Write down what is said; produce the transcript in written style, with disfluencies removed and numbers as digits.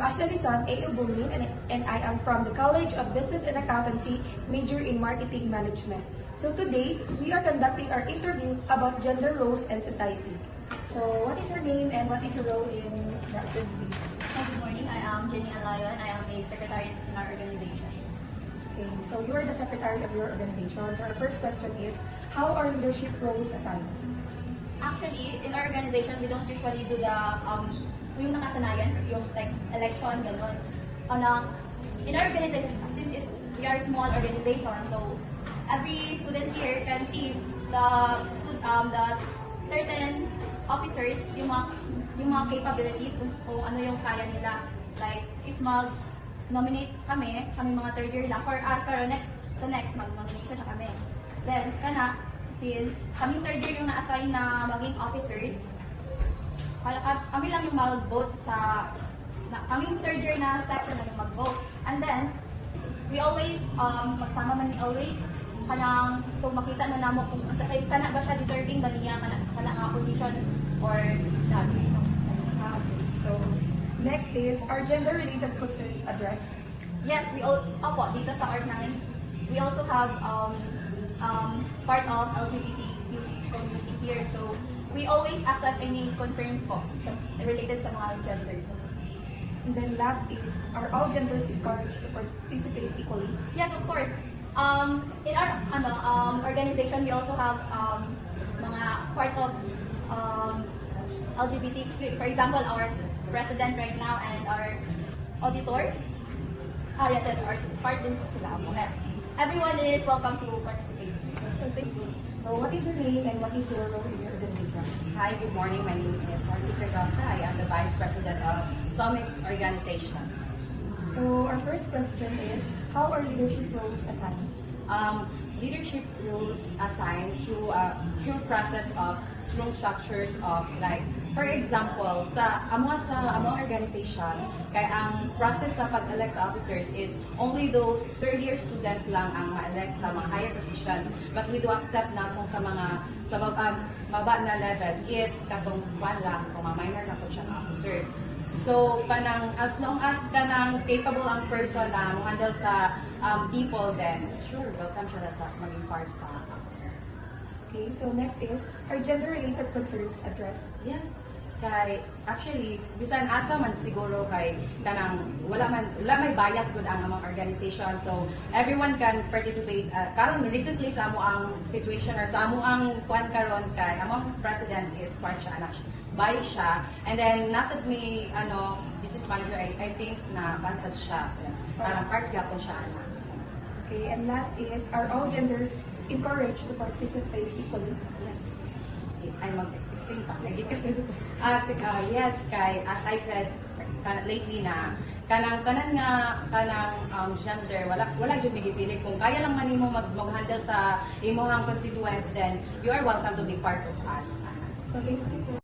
Ashton Lison, A.U. Bumin, and I am from the College of Business and Accountancy, major in Marketing Management. So today, we are conducting our interview about gender roles and society. So what is your name and what is your role in the activity? Hi, good morning. I am Jenny Alayo and I am a secretary in our organization. Okay, so you are the secretary of your organization. So our first question is, how are leadership roles assigned? Actually, in our organization, we don't usually do the yung nakasanayan, yung like election, gano'n. In our organization, since we are a small organization, so every student here can see the certain officers, yung mga capabilities, kung ano yung kaya nila. Like, if mag-nominate kami mga third year lang, for us, pero sa next, mag-nomination na kami. Then, since kaming third year yung na-assign na maging officers, kami lang yung mag-vote kaming third year na section na yung mag-vote. And then, we always, magsama man always, so makita na namo kung if kana ba siya deserving ba niya kana nga position or sabi. So, next is, are gender-related concerns addressed? Yes, dito sa org namin, we also have part of LGBTQ community here. So, we always accept any concerns related sa mga gender. And then last is, are all genders encouraged to participate equally? Yes, of course. In our organization, we also have mga part of LGBTQ. For example, our president right now and our auditor. Yes, our part din sila. Everyone is welcome to participate. So thank you. So what is your name and what is your role in your organization? Hi, good morning. My name is Artie Cardosa. I am the Vice President of SOMIX organization. So our first question is, how are leadership roles assigned? Leadership roles assigned through process of strong structures of like, for example, sa among organization, kaya ang process sa pag-elect sa officers is only those third year students lang ang ma-elect sa mga higher positions, but we do accept na kung sa baba na level if katong span lang kung minor na po siya ng officers. So, as long as capable ang person na handle sa people, then sure, welcome siya sa maging part sa officers. Okay, so next is, are gender-related concerns addressed? Yes. Actually, bisan asa man siguro kay wala may bias good ang among organization. So, everyone can participate. Karon recently sa amo ang situation or sa amo ang kuan karon kay among president is part siya anak by siya. And then nasa may business manager I think na bansad siya. Parang part gyapon siya anak. Okay, and last is, are all genders encouraged to participate equally? Yes. Ay mag-explain pa. Yes, kay as I said lately na kanang gender wala jud migipili kung kaya lang man nimo mag-handle sa imong constituents, then you are welcome to be part of us. So thank you.